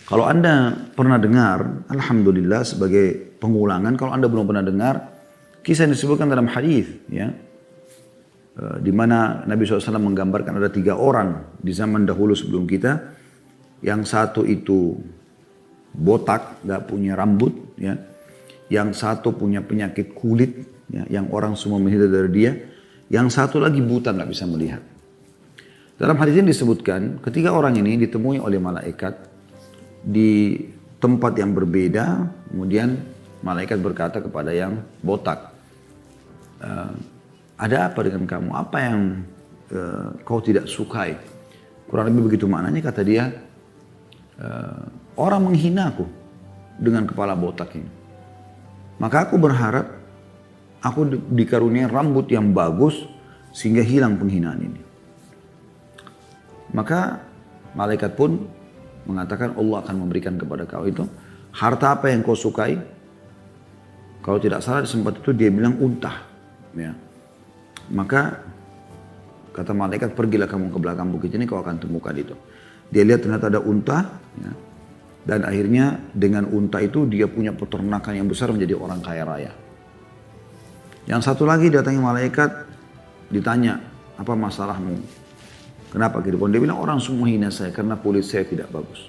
Kalau Anda pernah dengar, alhamdulillah sebagai pengulangan, kalau Anda belum pernah dengar, kisah yang disebutkan dalam hadis, ya, di mana Nabi SAW menggambarkan ada 3 orang di zaman dahulu sebelum kita, yang satu itu botak, nggak punya rambut, ya, yang satu punya penyakit kulit, ya, yang orang semua menghindar dari dia, yang satu lagi buta nggak bisa melihat. Dalam hadis ini disebutkan, ketiga orang ini ditemui oleh malaikat di tempat yang berbeda, kemudian malaikat berkata kepada yang botak, ada apa dengan kamu? Apa yang kau tidak sukai? Kurang lebih begitu maknanya, kata dia, orang menghina aku dengan kepala botak ini. Maka aku berharap aku dikaruniai rambut yang bagus sehingga hilang penghinaan ini. Maka malaikat pun mengatakan Allah akan memberikan kepada kau itu harta apa yang kau sukai. Kalau tidak salah di sempat itu dia bilang unta, ya. Maka kata malaikat, pergilah kamu ke belakang bukit ini, kau akan temukan itu. Dia lihat ternyata ada unta, ya. Dan akhirnya dengan unta itu dia punya peternakan yang besar, menjadi orang kaya raya. Yang satu lagi datangi malaikat, ditanya, apa masalahmu? Kenapa kehidupan? Dia bilang, orang semua hina saya karena kulit saya tidak bagus.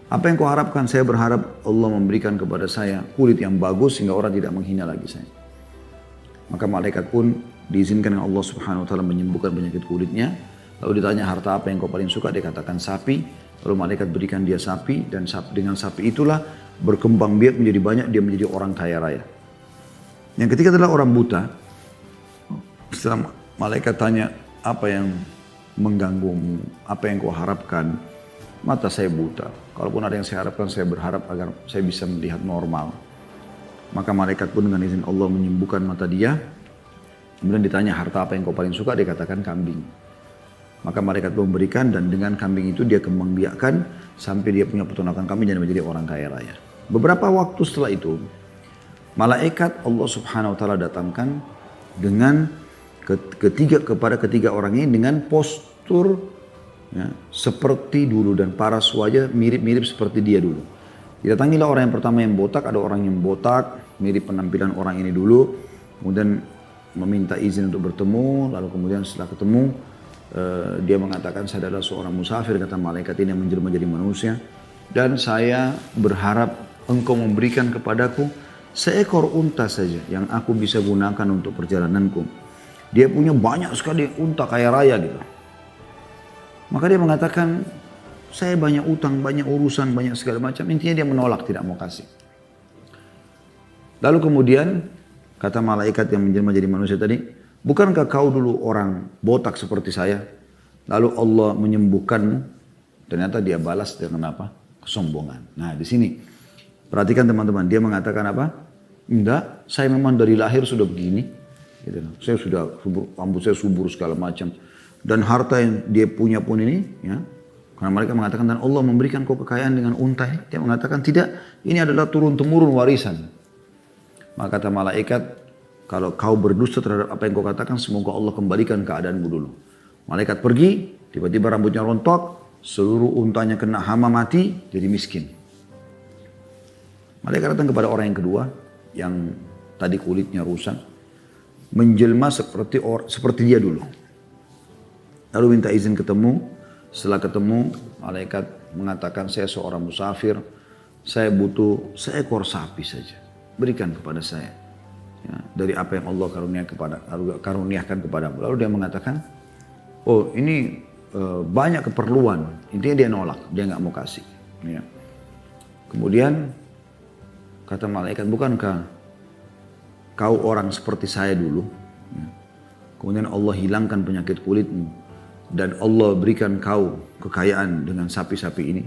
Apa yang kau harapkan? Saya berharap Allah memberikan kepada saya kulit yang bagus sehingga orang tidak menghina lagi saya. Maka malaikat pun diizinkan oleh Allah Subhanahu wa taala menyembuhkan penyakit kulitnya. Lalu ditanya, harta apa yang kau paling suka? Dia katakan sapi. Lalu malaikat berikan dia sapi, dan dengan sapi itulah berkembang biak menjadi banyak, dia menjadi orang kaya raya. Yang ketiga adalah orang buta. Setelah malaikat tanya, apa yang mengganggumu, apa yang kau harapkan? Mata saya buta. Kalaupun ada yang saya harapkan, saya berharap agar saya bisa melihat normal. Maka malaikat pun dengan izin Allah menyembuhkan mata dia. Kemudian ditanya, harta apa yang kau paling suka? Dia katakan kambing. Maka malaikat pun memberikan, dan dengan kambing itu dia kembang biakkan sampai dia punya peternakan kambing dan menjadi orang kaya raya. Beberapa waktu setelah itu, malaikat Allah Subhanahu wa taala datangkan dengan kepada ketiga orang ini dengan postur, ya, seperti dulu, dan paras wajah mirip-mirip seperti dia dulu. Didatangilah orang yang pertama yang botak, ada orang yang botak mirip penampilan orang ini dulu, kemudian meminta izin untuk bertemu. Lalu kemudian setelah ketemu, dia mengatakan, saya adalah seorang musafir, kata malaikat ini, yang menjelma menjadi manusia, dan saya berharap engkau memberikan kepadaku seekor unta saja yang aku bisa gunakan untuk perjalananku. Dia punya banyak sekali unta kaya raya gitu. Maka dia mengatakan, saya banyak utang, banyak urusan, banyak segala macam. Intinya dia menolak, tidak mau kasih. Lalu kemudian kata malaikat yang menjelma jadi manusia tadi, bukankah kau dulu orang botak seperti saya? Lalu Allah menyembuhkanmu. Ternyata dia balas dengan apa? Kesombongan. Nah di sini perhatikan teman-teman, dia mengatakan apa? Enggak, saya memang dari lahir sudah begini. Gitu. Saya sudah rambut saya subur segala macam, dan harta yang dia punya pun ini, ya, karena mereka mengatakan, dan Allah memberikan kau kekayaan dengan unta ini. Dia mengatakan, tidak, ini adalah turun temurun warisan. Maka kata malaikat, kalau kau berdusta terhadap apa yang kau katakan, semoga Allah kembalikan keadaanmu dulu. Malaikat pergi, tiba-tiba rambutnya rontok, seluruh untanya kena hama mati, jadi miskin. Malaikat datang kepada orang yang kedua, yang tadi kulitnya rusak, menjelma seperti dia dulu. Lalu minta izin ketemu. Setelah ketemu, malaikat mengatakan, saya seorang musafir, saya butuh seekor sapi saja, berikan kepada saya, ya, dari apa yang Allah karuniakan kepadamu. Lalu dia mengatakan, oh ini banyak keperluan. Intinya dia nolak, dia nggak mau kasih, ya. Kemudian kata malaikat, bukankah kau orang seperti saya dulu? Kemudian Allah hilangkan penyakit kulitmu, dan Allah berikan kau kekayaan dengan sapi-sapi ini.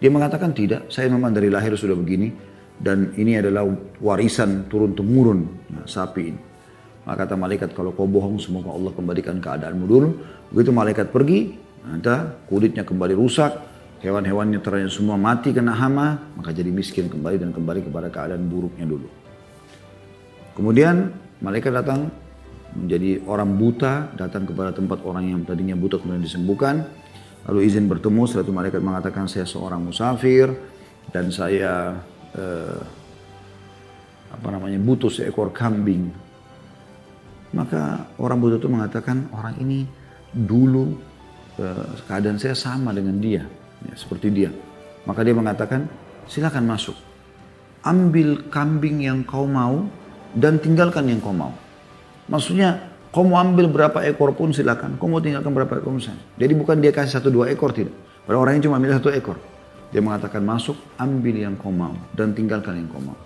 Dia mengatakan, tidak, saya memang dari lahir sudah begini, dan ini adalah warisan turun-temurun, nah, sapi ini. Maka kata malaikat, kalau kau bohong, semoga Allah kembalikan keadaanmu dulu. Begitu malaikat pergi, kulitnya kembali rusak, hewan-hewannya ternyata semua mati kena hama, maka jadi miskin kembali dan kembali kepada keadaan buruknya dulu. Kemudian malaikat datang menjadi orang buta, datang kepada tempat orang yang tadinya buta kemudian disembuhkan. Lalu izin bertemu, setelah itu malaikat mengatakan saya seorang musafir dan saya butuh seekor kambing. Maka orang butuh itu mengatakan orang ini dulu keadaan saya sama dengan dia, ya, seperti dia. Maka dia mengatakan silakan masuk, ambil kambing yang kau mau dan tinggalkan yang kau mau. Maksudnya kau mau ambil berapa ekor pun silakan, kau mau tinggalkan berapa ekor pun saja. Jadi bukan dia kasih 1-2 ekor, tidak. Pada orang yang cuma ambil 1 ekor. Dia mengatakan masuk, ambil yang kau mau dan tinggalkan yang kau mau.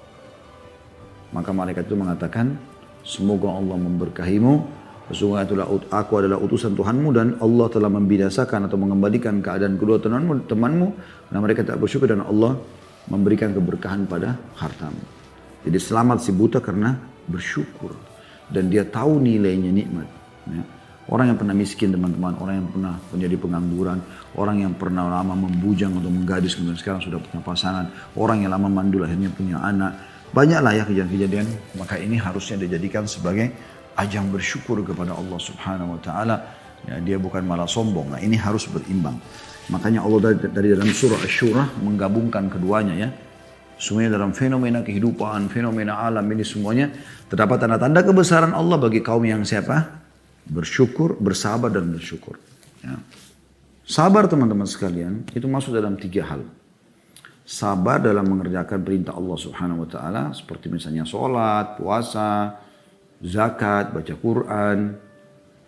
Maka malaikat itu mengatakan, semoga Allah memberkahimu. Sesungguhnya aku adalah utusan Tuhanmu dan Allah telah membinasakan atau mengembalikan keadaan kedua temanmu karena mereka tak bersyukur dan Allah memberikan keberkahan pada hartamu. Jadi selamat si buta karena bersyukur dan dia tahu nilainya nikmat. Ya. Orang yang pernah miskin teman-teman, orang yang pernah menjadi pengangguran, orang yang pernah lama membujang atau menggadis kemudian sekarang sudah punya pasangan, orang yang lama mandul akhirnya punya anak. Banyaklah ya kejadian-kejadian, maka ini harusnya dijadikan sebagai ajang bersyukur kepada Allah Subhanahu wa taala. Ya, dia bukan malah sombong. Nah, ini harus berimbang. Makanya Allah dari dalam surah Asy-Syura menggabungkan keduanya ya. Semuanya dalam fenomena kehidupan, fenomena alam ini semuanya terdapat tanda-tanda kebesaran Allah bagi kaum yang siapa? Bersyukur, bersabar dan bersyukur. Ya. Sabar teman-teman sekalian itu masuk dalam 3 hal. Sabar dalam mengerjakan perintah Allah Subhanahu wa taala seperti misalnya sholat, puasa, zakat, baca Quran,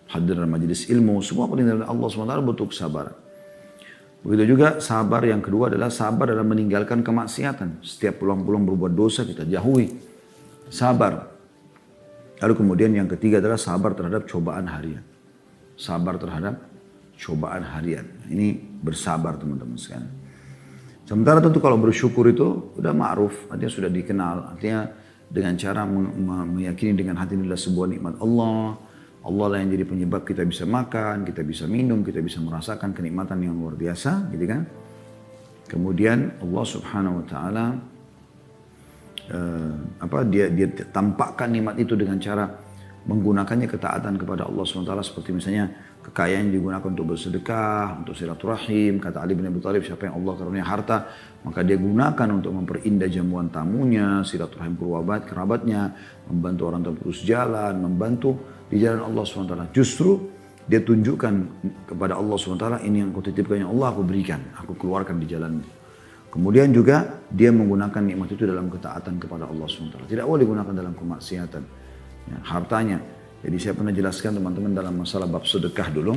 hadir dalam majelis ilmu, semua perintah Allah Subhanahu wa taala butuh kesabaran. Begitu juga sabar yang kedua adalah sabar dalam meninggalkan kemaksiatan. Setiap pulang-pulang berbuat dosa kita jauhi. Sabar. Lalu kemudian yang ketiga adalah sabar terhadap cobaan harian. Sabar terhadap cobaan harian. Ini bersabar teman-teman sekalian. Sementara tentu kalau bersyukur itu udah ma'ruf, artinya sudah dikenal. Artinya dengan cara meyakini dengan hati ini adalah sebuah nikmat Allah. Allah lah yang jadi penyebab kita bisa makan, kita bisa minum, kita bisa merasakan kenikmatan yang luar biasa, gitu kan. Kemudian Allah Subhanahu wa taala dia tampakkan nikmat itu dengan cara menggunakannya ketaatan kepada Allah Subhanahu wa taala seperti misalnya kekayaan yang digunakan untuk bersedekah, untuk silaturahim. Kata Ali bin Abi Thalib, siapa yang Allah karunia harta, maka dia gunakan untuk memperindah jamuan tamunya, silaturahim kerabatnya, membantu orang terputus jalan, membantu di jalan Allah SWT. Justru dia tunjukkan kepada Allah SWT, ini yang kau titipkan ya Allah, aku berikan, aku keluarkan di jalanmu. Kemudian juga dia menggunakan nikmat itu dalam ketaatan kepada Allah SWT. Tidak boleh digunakan dalam kemaksiatan. Ya, hartanya. Jadi saya pernah jelaskan teman-teman dalam masalah bab sedekah dulu.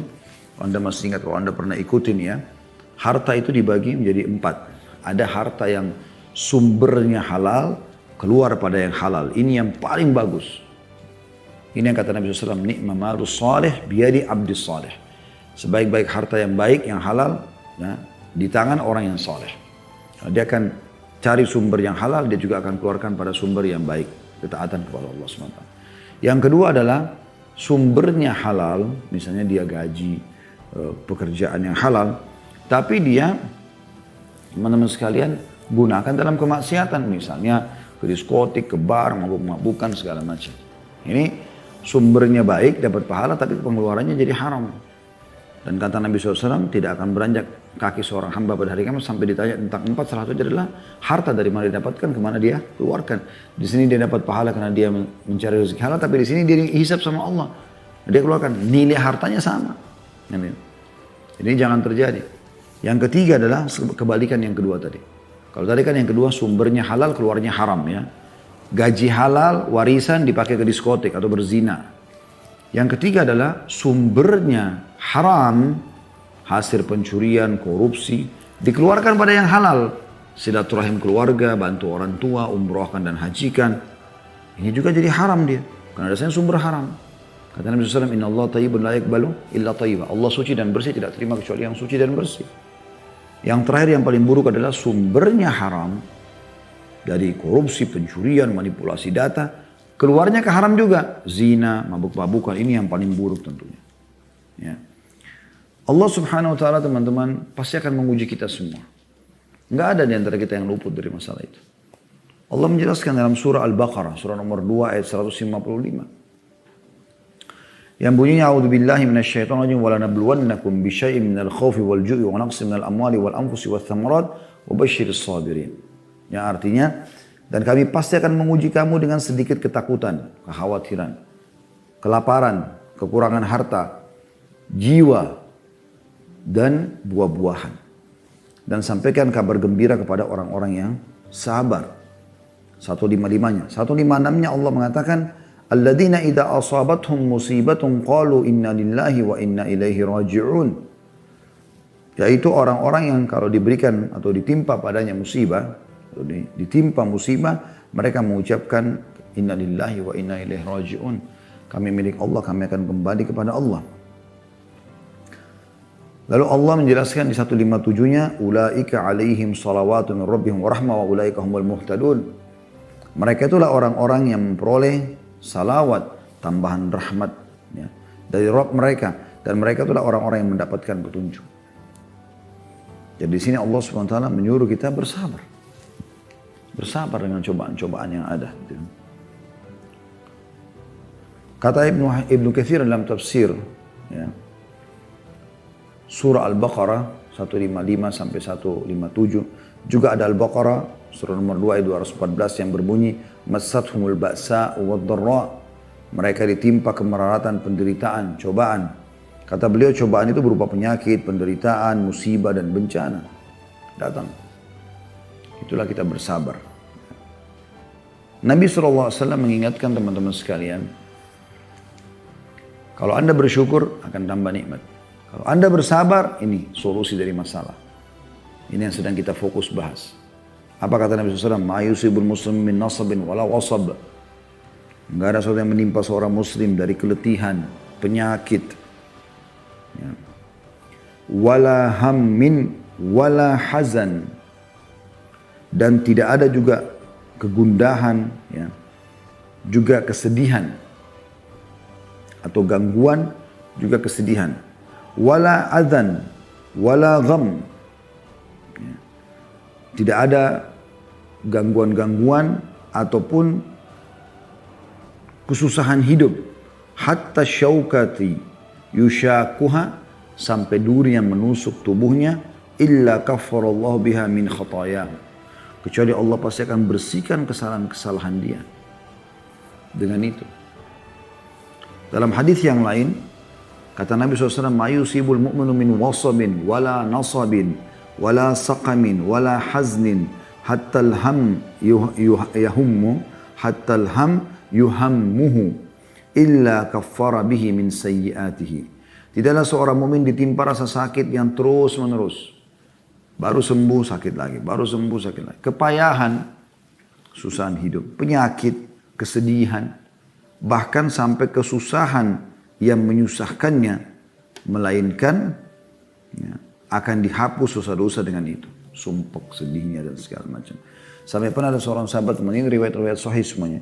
Kalau Anda masih ingat, kalau Anda pernah ikutin ya. Harta itu dibagi menjadi 4. Ada harta yang sumbernya halal, keluar pada yang halal. Ini yang paling bagus. Ini yang kata Nabi SAW, ni'ma marus salih biyadi abdis salih. Sebaik-baik harta yang baik, yang halal, ya, di tangan orang yang saleh. Dia akan cari sumber yang halal, dia juga akan keluarkan pada sumber yang baik. Ketaatan kepada Allah SWT. Yang kedua adalah sumbernya halal, misalnya dia gaji, pekerjaan yang halal, tapi dia, teman-teman sekalian, gunakan dalam kemaksiatan, misalnya ke diskotik, ke bar, mabuk-mabukan, segala macam. Ini sumbernya baik, dapat pahala, tapi pengeluarannya jadi haram. Dan kata Nabi SAW, tidak akan beranjak kaki seorang hamba pada hari kiamat sampai ditanya tentang 4, salah satu adalah harta dari mana didapatkan, kemana dia keluarkan. Di sini dia dapat pahala karena dia mencari rezeki halal, tapi di sini dia dihisab sama Allah. Dia keluarkan, nilai hartanya sama. Ini jangan terjadi. Yang ketiga adalah kebalikan yang kedua tadi. Kalau tadi kan yang kedua sumbernya halal, keluarnya haram ya. Gaji halal, warisan dipakai ke diskotik atau berzina. Yang ketiga adalah sumbernya haram, hasil pencurian, korupsi, dikeluarkan pada yang halal. Silaturahim keluarga, bantu orang tua, umrohkan dan hajikan. Ini juga jadi haram dia, karena dasarnya sumber haram. Kata Nabi SAW, Inna Allah tayyibun la yakbalu illa tayyibah. Allah suci dan bersih, tidak terima kecuali yang suci dan bersih. Yang terakhir yang paling buruk adalah sumbernya haram. Dari korupsi, pencurian, manipulasi data, keluarnya ke haram juga. Zina, mabuk-mabukan, ini yang paling buruk tentunya. Ya. Allah Subhanahu wa taala teman-teman pasti akan menguji kita semua. Enggak ada di antara kita yang luput dari masalah itu. Allah menjelaskan dalam surah Al-Baqarah, surah nomor 2 ayat 155. Yang bunyinya a'udzubillahi minasyaitonir rajim wala nabluwannakum bisyai'in minal khaufi wal ju'i wa naqsin minal amwali wal anfusi wath thamarat wa basyiris sabirin. Ya artinya dan kami pasti akan menguji kamu dengan sedikit ketakutan, kekhawatiran, kelaparan, kekurangan harta, jiwa dan buah-buahan. Dan sampaikan kabar gembira kepada orang-orang yang sabar. 155-nya. 156-nya Allah mengatakan alladzina idza asabathum musibatun qalu inna lillahi wa inna ilaihi raji'un. Yaitu orang-orang yang kalau diberikan atau ditimpa padanya musibah, atau ditimpa musibah, mereka mengucapkan inna lillahi wa inna ilaihi raji'un. Kami milik Allah, kami akan kembali kepada Allah. Lalu Allah menjelaskan di 157-nya ulaika alaihim salawatu min rabbihim wa rahmah wa ulaika humul muhtadun. Mereka itulah orang-orang yang memperoleh salawat, tambahan rahmat ya, dari Rabb mereka. Dan mereka itulah orang-orang yang mendapatkan petunjuk. Jadi di sini Allah SWT menyuruh kita bersabar. Bersabar dengan cobaan-cobaan yang ada. Gitu. Kata Ibnu Katsir dalam tafsir, ya, surah Al-Baqarah 155 sampai 157, juga ada Al-Baqarah surah nomor 2 ayat 214 yang berbunyi massathumul ba'sa wad-dharra. Mereka ditimpa kemeraratan, penderitaan, cobaan. Kata beliau cobaan itu berupa penyakit, penderitaan, musibah dan bencana datang. Itulah kita bersabar. Nabi SAW mengingatkan teman-teman sekalian, kalau Anda bersyukur akan tambah nikmat. Kalau Anda bersabar, ini solusi dari masalah. Ini yang sedang kita fokus bahas. Apa kata Nabi SAW? Ma yusibul muslim min nasabin wala wasab. Enggak ada sesuatu yang menimpa seorang muslim dari keletihan, penyakit. Ya. Wala hammin wala hazan. Dan tidak ada juga kegundahan, ya, juga kesedihan. Atau gangguan, juga kesedihan. Wala adhan, wala gham. Ya. Tidak ada gangguan-gangguan ataupun kesusahan hidup. Hatta syaukati yushakuha, sampai duri yang menusuk tubuhnya, illa kaffarallahu biha min khatayah. Kecuali Allah pasti akan bersihkan kesalahan-kesalahan dia dengan itu. Dalam hadis yang lain, kata Nabi SAW, ma yusibul mu'minu min wasabin wala nasabin wala saqamin wala haznin hatta al-ham yahummu hatta al-ham yuhammuhu illa kaffara bihi min sayyiatihi. Tidaklah seorang mukmin ditimpa rasa sakit yang terus menerus. Baru sembuh sakit lagi, baru sembuh sakit lagi. Kepayahan, kesusahan hidup, penyakit, kesedihan, bahkan sampai kesusahan yang menyusahkannya, melainkan ya, akan dihapus dosa-dosa dengan itu. Sumpek, sedihnya dan segala macam. Sampai pernah ada seorang sahabat, ini riwayat-riwayat sahih semuanya.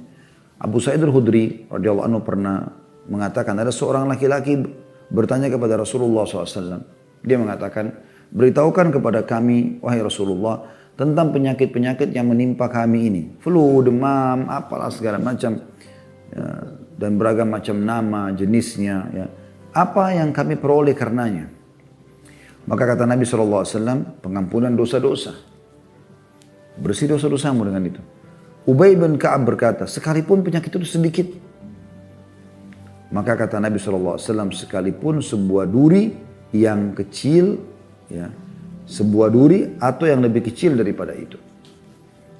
Abu Sa'id al-Khudri radhiyallahu anhu pernah mengatakan ada seorang laki-laki bertanya kepada Rasulullah SAW. Dia mengatakan, beritahukan kepada kami, wahai Rasulullah, tentang penyakit-penyakit yang menimpa kami ini. Flu, demam, apalah segala macam. Ya, dan beragam macam nama, jenisnya. Ya. Apa yang kami peroleh karenanya? Maka kata Nabi SAW, pengampunan dosa-dosa. Bersih dosa-dosamu dengan itu. Ubay bin Ka'ab berkata, sekalipun penyakit itu sedikit. Maka kata Nabi SAW, sekalipun sebuah duri yang kecil, ya, sebuah duri atau yang lebih kecil daripada itu,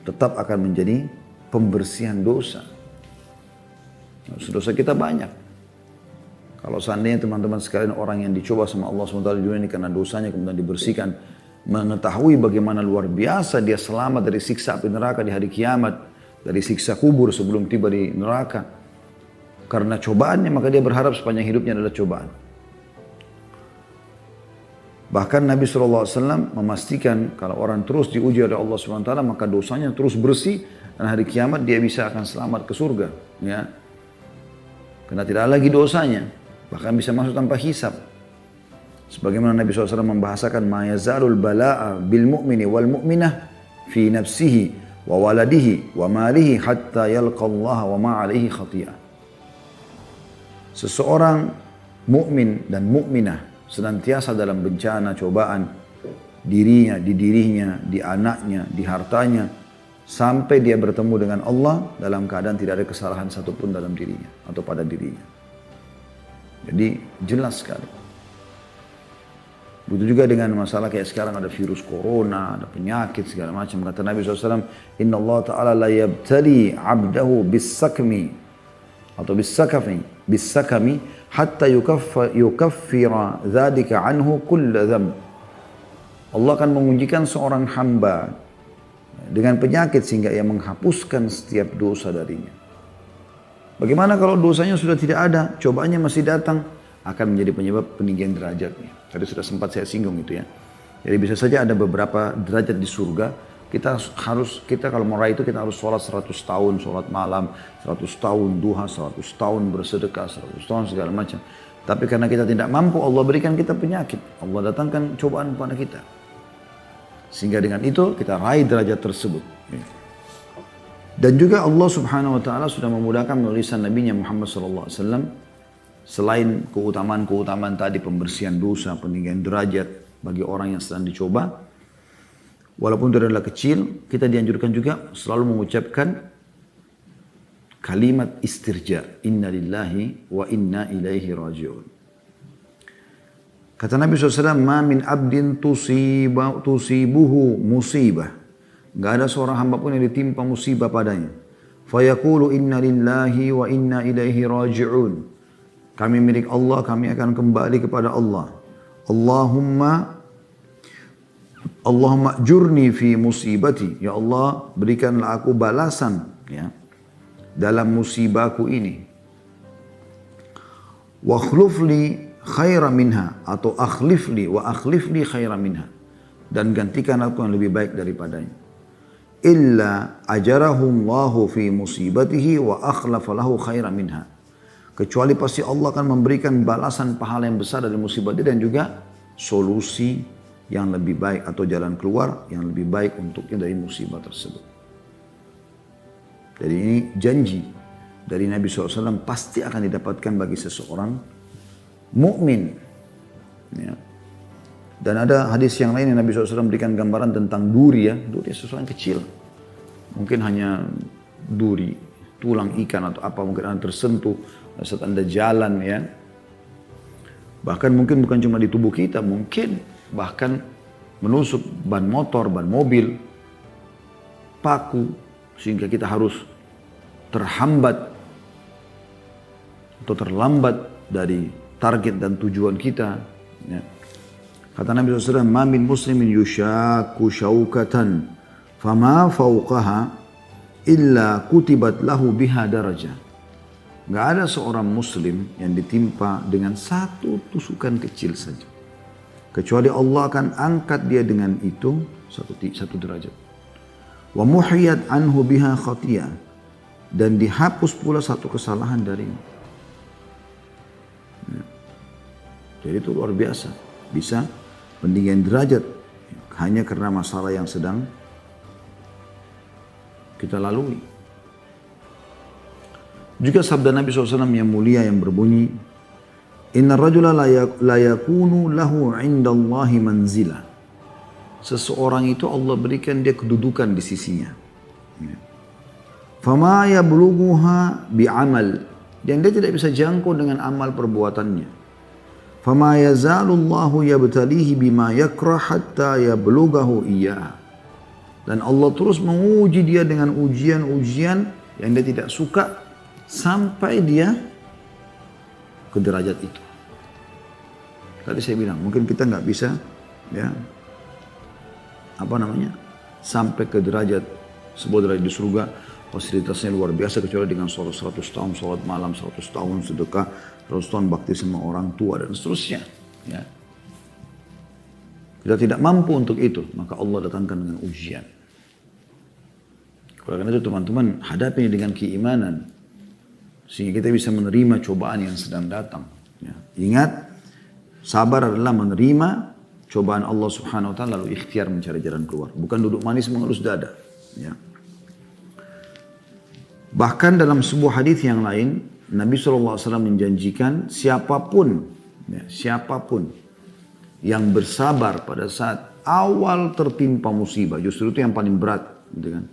tetap akan menjadi pembersihan dosa. Dosa kita banyak. Kalau seandainya teman-teman sekalian orang yang dicoba sama Allah SWT di dunia ini karena dosanya kemudian dibersihkan, mengetahui bagaimana luar biasa dia selamat dari siksa api neraka di hari kiamat, dari siksa kubur sebelum tiba di neraka. Karena cobaannya maka dia berharap sepanjang hidupnya adalah cobaan. Bahkan Nabi SAW memastikan kalau orang terus diuji oleh Allah SWT maka dosanya terus bersih dan hari kiamat dia bisa akan selamat ke surga. Ya. Karena tidak ada lagi dosanya, bahkan bisa masuk tanpa hisab. Sebagaimana Nabi SAW membahasakan ma yazalul bala'a bil mu'mini wal mu'minah fi nafsihi wa waladihi wa malihi hatta yalqa Allah wa ma alaihi khati'ah. Seseorang mukmin dan mukminah senantiasa dalam bencana, cobaan, dirinya, di anaknya, di hartanya, sampai dia bertemu dengan Allah dalam keadaan tidak ada kesalahan satupun dalam dirinya atau pada dirinya. Jadi jelas sekali. Begitu juga dengan masalah kayak sekarang ada virus corona, ada penyakit segala macam. Kata Nabi SAW, Inna Allah Ta'ala la yabtali abdahu bis-sakmi atau bis-sakami hatta yukaffira dzalika anhu kulla dzamb. Allah akan mengujikan seorang hamba dengan penyakit sehingga ia menghapuskan setiap dosa darinya. Bagaimana kalau dosanya sudah tidak ada, cobaannya masih datang, akan menjadi penyebab peninggian derajatnya. Tadi sudah sempat saya singgung itu ya. Jadi bisa saja ada beberapa derajat di surga. Kita kalau mau raih itu kita harus sholat 100 tahun, sholat malam, 100 tahun duha, 100 tahun bersedekah, 100 tahun segala macam. Tapi karena kita tidak mampu, Allah berikan kita penyakit. Allah datangkan cobaan kepada kita. Sehingga dengan itu kita raih derajat tersebut. Dan juga Allah Subhanahu wa taala sudah memudahkan menulisan Nabi-Nya Muhammad sallallahu alaihi wasallam selain keutamaan-keutamaan tadi, pembersihan dosa, peninggian derajat bagi orang yang sedang dicoba. Walaupun itu adalah kecil, kita dianjurkan juga selalu mengucapkan kalimat istirja, inna lillahi wa inna ilaihi raji'un. Kata Nabi SAW, ma min abdin tusibuhu musibah. Gak ada seorang hamba pun yang ditimpa musibah padanya. Fayaqulu inna lillahi wa inna ilaihi raji'un. Kami milik Allah, kami akan kembali kepada Allah. Allahumma jurni fi musibati. Ya Allah, berikanlah aku balasan ya, dalam musibahku ini. Wa akhlifli khaira minha, atau akhlifli khaira minha, dan gantikan aku yang lebih baik daripadanya. Illa ajarahullahu fi musibatihi wa akhlafa lahu khaira minha. Kecuali pasti Allah akan memberikan balasan pahala yang besar dari musibah dia dan juga solusi yang lebih baik atau jalan keluar yang lebih baik untuknya dari musibah tersebut. Jadi ini janji dari Nabi SAW pasti akan didapatkan bagi seseorang mukmin. Ya. Dan ada hadis yang lain yang Nabi SAW berikan gambaran tentang duri ya. Duri sesuatu yang kecil. Mungkin hanya duri, tulang ikan atau apa, mungkin Anda tersentuh saat Anda jalan ya. Bahkan mungkin bukan cuma di tubuh kita, mungkin bahkan menusuk ban motor, ban mobil, paku, sehingga kita harus terhambat atau terlambat dari target dan tujuan kita. Ya. Kata Nabi SAW, ma min muslimin yushaku syaukatan fama fauqaha illa kutibat lahu biha darajah. Gak ada seorang muslim yang ditimpa dengan satu tusukan kecil saja, kecuali Allah akan angkat dia dengan itu satu derajat. Wa muhiyat anhu biha khatiyah, dan dihapus pula satu kesalahan darinya. Ya. Jadi itu luar biasa, bisa peninggian derajat hanya karena masalah yang sedang kita lalui. Juga sabda Nabi SAW yang mulia yang berbunyi, Inna rajula la yakunu lahu indallahi manzila. Seseorang itu Allah berikan dia kedudukan di sisinya. Fama yablughuha bi'amal. Dan dia tidak bisa jangkau dengan amal perbuatannya. Fama yazalullahu yabtalihi bima yakrah hatta yablughahu iyyah. Dan Allah terus menguji dia dengan ujian-ujian yang dia tidak suka sampai dia ke derajat itu. Tadi saya bilang mungkin kita nggak bisa ya sampai ke derajat sebuah derajat di surga, fasilitasnya luar biasa kecuali dengan sholat 100 tahun sholat malam, 100 tahun sedekah, 100 tahun bakti sama orang tua dan seterusnya ya. Kita tidak mampu untuk itu, maka Allah datangkan dengan ujian. Karena itu teman-teman hadapi dengan keimanan sehingga kita bisa menerima cobaan yang sedang datang. Ya. Ingat, sabar adalah menerima cobaan Allah Subhanahu Wa Taala lalu ikhtiar mencari jalan keluar, bukan duduk manis mengelus dada. Ya. Bahkan dalam sebuah hadis yang lain, Nabi SAW menjanjikan siapapun yang bersabar pada saat awal tertimpa musibah, justru itu yang paling berat, gitu kan,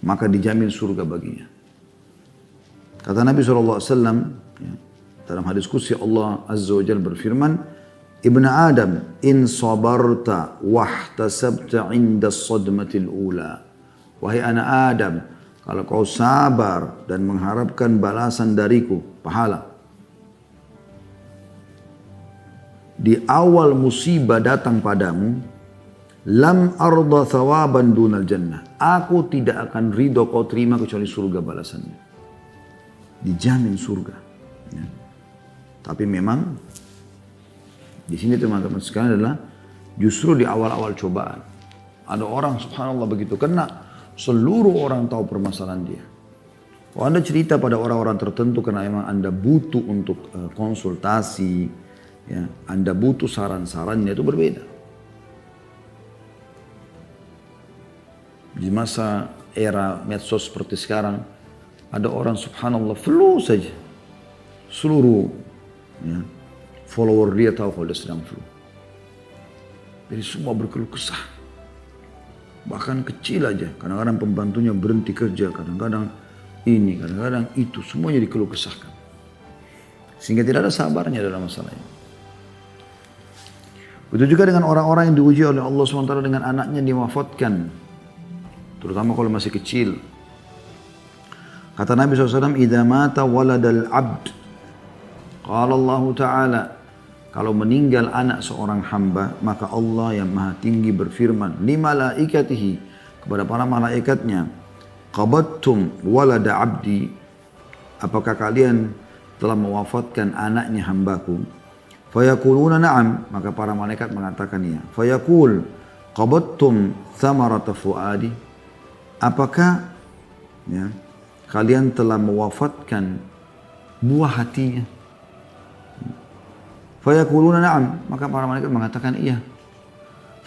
maka dijamin surga baginya. Kata Nabi SAW, ya, dalam hadis qudsi Allah Azza wa Jalla berfirman, Ibn Adam, in sabarta wahtasabta inda sadmatil ula. Wahai anak Adam, kalau kau sabar dan mengharapkan balasan dariku, pahala, di awal musibah datang padamu, lam arda thawaban dunal jannah. Aku tidak akan ridho kau terima kecuali surga balasannya. Dijamin surga. Ya. Tapi memang di sini teman-teman sekalian adalah justru di awal-awal cobaan. Ada orang subhanallah begitu kena, seluruh orang tahu permasalahan dia. Kalau Anda cerita pada orang-orang tertentu karena memang Anda butuh untuk konsultasi, ya, Anda butuh saran-sarannya, itu berbeda. Di masa era medsos seperti sekarang, ada orang subhanallah flu saja. Seluruh ya, follower dia tahu kalau dia sedang flu. Jadi semua berkeluh kesah. Bahkan kecil aja, kadang-kadang pembantunya berhenti kerja, kadang-kadang ini, kadang-kadang itu, semuanya dikeluh kesahkan. Sehingga tidak ada sabarnya dalam masalah ini. Begitu juga dengan orang-orang yang diuji oleh Allah SWT dengan anaknya diwafatkan. Terutama kalau masih kecil. Kata Nabi SAW, idza mata waladal abd. Qala Allah Ta'ala, kalau meninggal anak seorang hamba, maka Allah yang maha tinggi berfirman, li malaikatihi, kepada para malaikatnya, qabattum walada abdi, apakah kalian telah mewafatkan anaknya hambaku? Fayaquluna na'am, maka para malaikat mengatakan ya. Fayaqul qabattum thamarata fuadi, apakah ya, kalian telah mewafatkan buah hatinya? Fayaquluna na'am, maka para malaikat mengatakan iya.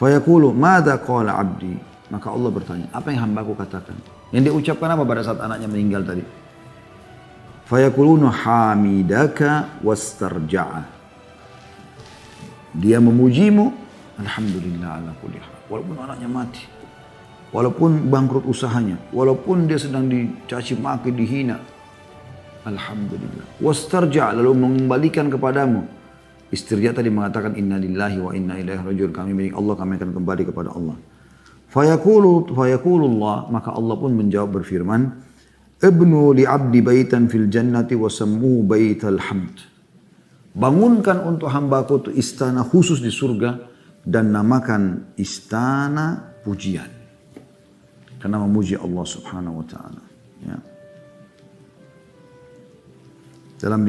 Fayaqulu madza qala abdi, maka Allah bertanya, apa yang hambaku katakan? Yang dia ucapkan apa pada saat anaknya meninggal tadi? Fayaquluna hamidaka wastarja'a, dia memujimu, alhamdulillah ala kulli hal, walaupun anaknya mati, walaupun bangkrut usahanya, walaupun dia sedang dicaci maki, dihina, alhamdulillah. Wastarja', lalu mengembalikan kepadamu. Istirja' tadi mengatakan inna lillahi wa inna ilaihi raji'un, kami milik Allah, kami akan kembali kepada Allah. Fayaqulullah, maka Allah pun menjawab berfirman, ibnu li abdi baitan fil jannati wa sammu baital hamd, bangunkan untuk hambaku itu istana khusus di surga dan namakan istana pujian, karena memuji Allah Subhanahu wa taala, ya. Dalam